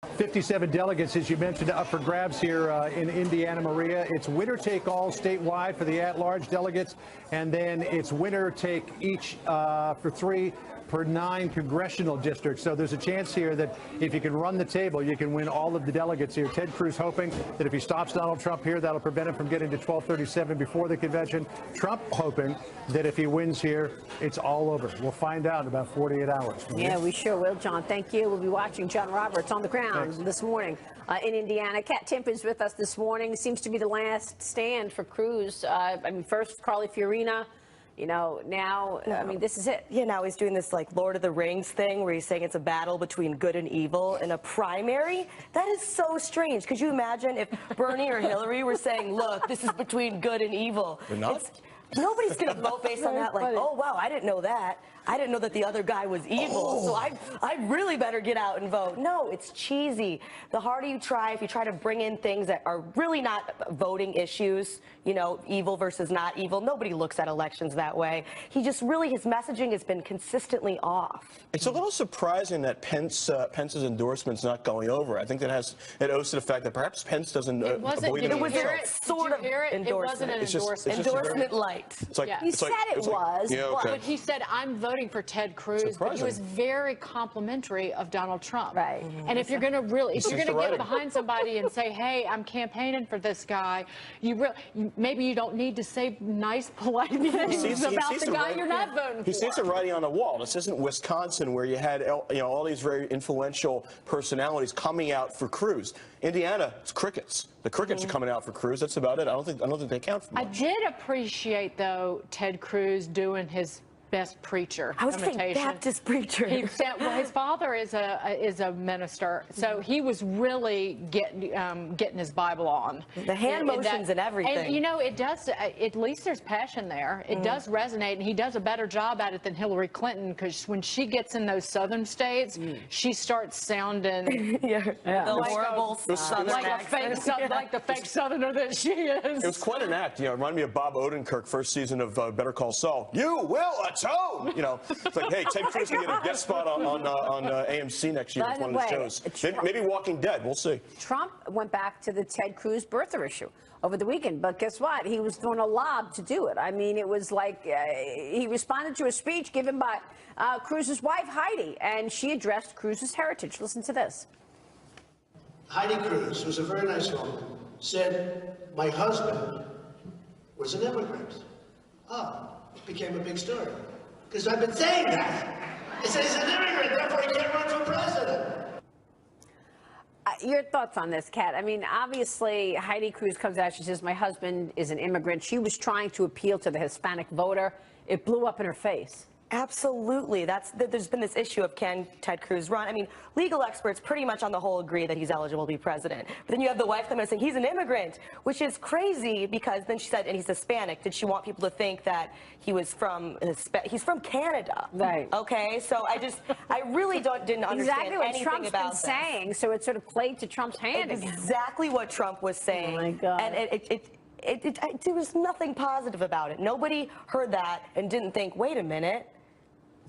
57 delegates, as you mentioned, up for grabs here in Indiana, Maria. It's winner-take-all statewide for the at-large delegates, and then it's winner-take-each for 3 per 9 congressional districts. So there's a chance here that if you can run the table, you can win all of the delegates here. Ted Cruz hoping that if he stops Donald Trump here, that'll prevent him from getting to 1237 before the convention. Trump hoping that if he wins here, it's all over. We'll find out in about 48 hours. Yeah, we sure will, John. Thank you. We'll be watching John Roberts on the ground this morning in Indiana. Kat Timpf is with us this morning. Seems to be the last stand for Cruz. I mean, first Carly Fiorina. You know, now, I mean, this is it. Yeah, now he's doing this, like, Lord of the Rings thing where he's saying it's a battle between good and evil in a primary. That is so strange. Could you imagine if Bernie or Hillary were saying, look, this is between good and evil? They're not? Nobody's going to vote based on that, like, oh, wow, I didn't know that. I didn't know that the other guy was evil, so I really better get out and vote. No, it's cheesy. The harder you try, if you try to bring in things that are really not voting issues, you know, evil versus not evil, nobody looks at elections that way. He just really, his messaging has been consistently off. It's a little surprising that Pence's endorsement's not going over. I think it owes to the fact that perhaps Pence doesn't believe in it was himself. a sort of endorsement. It wasn't an endorsement. Endorsement light. It's like, He said it was. Yeah, okay. But he said, I'm voting for Ted Cruz, but he was very complimentary of Donald Trump. Right. And if you're going to really, if you're going to get behind somebody and say, hey, I'm campaigning for this guy, maybe you don't need to say nice, polite things about the guy you're not voting for. He sees it writing on the wall. This isn't Wisconsin where you had all these very influential personalities coming out for Cruz. Indiana, it's crickets. The crickets are coming out for Cruz. That's about it. I don't think they count for much. I did appreciate, though, Ted Cruz doing his best preacher I was thinking Baptist preacher. He said, well, his father is a minister, so he was really getting his Bible on. The hand motions and everything. And you know, it does. At least there's passion there. It does resonate, and he does a better job at it than Hillary Clinton, because when she gets in those southern states, she starts sounding the horrible southern accent. like the fake southerner that she is. It was quite an act. You know, it reminded me of Bob Odenkirk, first season of Better Call Saul. You will atone. You know, it's like, hey, Ted Cruz can get a guest spot on AMC next year with one of his shows. Maybe Walking Dead. We'll see. Trump went back to the Ted Cruz birther issue over the weekend, but guess what? He was doing a lob to do it. I mean, it was like he responded to a speech given by Cruz's wife, Heidi, and she addressed Cruz's heritage. Listen to this. Heidi Cruz, who's a very nice woman, said, my husband was an immigrant. Oh, it became a big story. Because I've been saying that. It says he's an immigrant, therefore he can't run for president. Your thoughts on this, Kat? I mean, obviously, Heidi Cruz comes out, she says, my husband is an immigrant. She was trying to appeal to the Hispanic voter. It blew up in her face. Absolutely. There's been this issue of can Ted Cruz run? I mean, legal experts pretty much on the whole agree that he's eligible to be president. But then you have the wife coming and saying he's an immigrant, which is crazy because then she said, and he's Hispanic. Did she want people to think that he was he's from Canada? Right. Okay. So I really didn't understand exactly what anything Trump's about been this. saying. So it sort of played to Trump's hand again. Exactly what Trump was saying. Oh my God. And there was nothing positive about it. Nobody heard that and didn't think, wait a minute.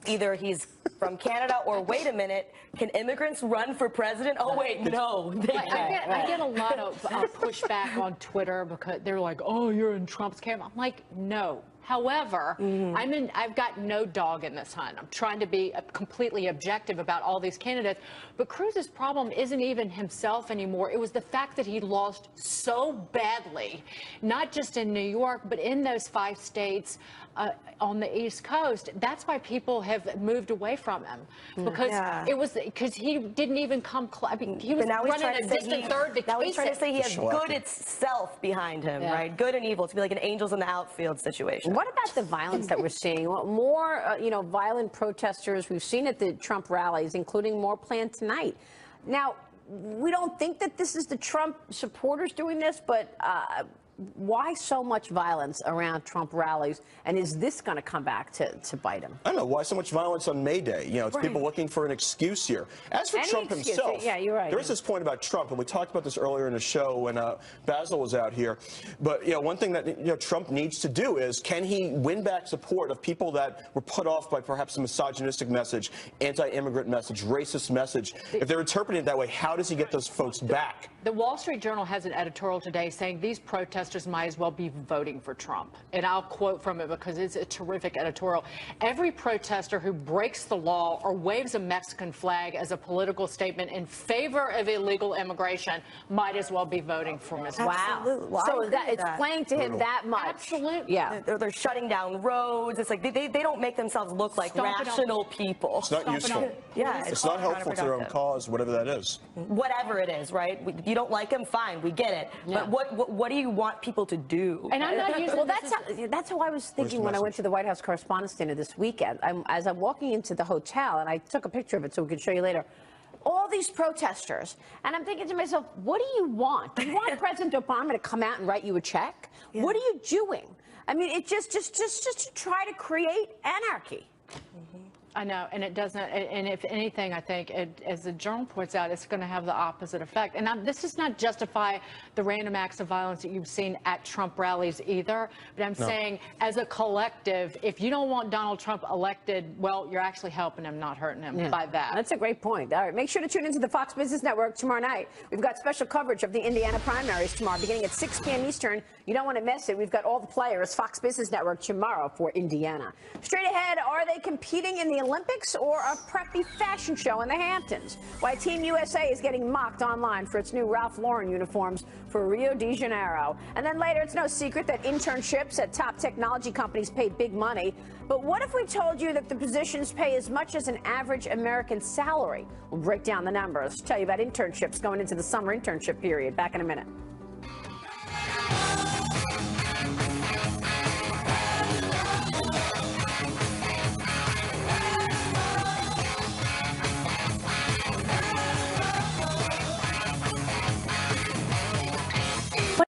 Either he's from Canada or wait a minute, can immigrants run for president? Oh, wait, no. I get a lot of pushback on Twitter because they're like, oh, you're in Trump's camp. I'm like, no. However, I've got no dog in this hunt. I'm trying to be completely objective about all these candidates. But Cruz's problem isn't even himself anymore. It was the fact that he lost so badly, not just in New York, but in those 5 states on the East Coast. That's why people have moved away from him, because he didn't even come close. I mean, he was running a distant third to Now he's trying to say he has good itself behind him, right? Good and evil. To be like an angels in the outfield situation. What about the violence that we're seeing? More, violent protesters we've seen at the Trump rallies, including more planned tonight. Now, we don't think that this is the Trump supporters doing this, but why so much violence around Trump rallies? And is this going to come back to bite him? I don't know. Why so much violence on May Day? You know, it's Right. people looking for an excuse here. As for Any Trump excuse. himself, Yeah, you're right. there is this point about Trump, and we talked about this earlier in the show when Basil was out here. But, you know, one thing that, Trump needs to do is, can he win back support of people that were put off by perhaps a misogynistic message, anti-immigrant message, racist message? If they're interpreting it that way, how does he get those folks back? The Wall Street Journal has an editorial today saying these protesters might as well be voting for Trump. And I'll quote from it because it's a terrific editorial. Every protester who breaks the law or waves a Mexican flag as a political statement in favor of illegal immigration might as well be voting for Ms. Absolutely. Wow. Well, So it's playing to him that much. Absolutely. Yeah. They're shutting down roads. It's like they don't make themselves look like rational people. It's not useful. Yeah, It's not helpful to their own cause, whatever that is. Whatever it is, right? If you don't like him, fine, we get it. Yeah. But what do you want people to do? And I'm not using Well, that's how I was thinking when I went to the White House Correspondents' Dinner this weekend. As I'm walking into the hotel, and I took a picture of it so we could show you later, all these protesters, and I'm thinking to myself, what do you want? Do you want President Obama to come out and write you a check? Yeah. What are you doing? I mean, it's just to try to create anarchy. I know, and it doesn't. And if anything, I think, as the Journal points out, it's going to have the opposite effect. And this does not justify the random acts of violence that you've seen at Trump rallies either. But I'm saying, as a collective, if you don't want Donald Trump elected, well, you're actually helping him, not hurting him by that. That's a great point. All right, make sure to tune into the Fox Business Network tomorrow night. We've got special coverage of the Indiana primaries tomorrow, beginning at 6 p.m. Eastern. You don't want to miss it. We've got all the players, Fox Business Network tomorrow for Indiana. Straight ahead, are they competing in the Olympics or a preppy fashion show in the Hamptons? Why Team USA is getting mocked online for its new Ralph Lauren uniforms for Rio de Janeiro. And then later, it's no secret that internships at top technology companies pay big money. But what if we told you that the positions pay as much as an average American salary? We'll break down the numbers, tell you about internships going into the summer internship period. Back in a minute.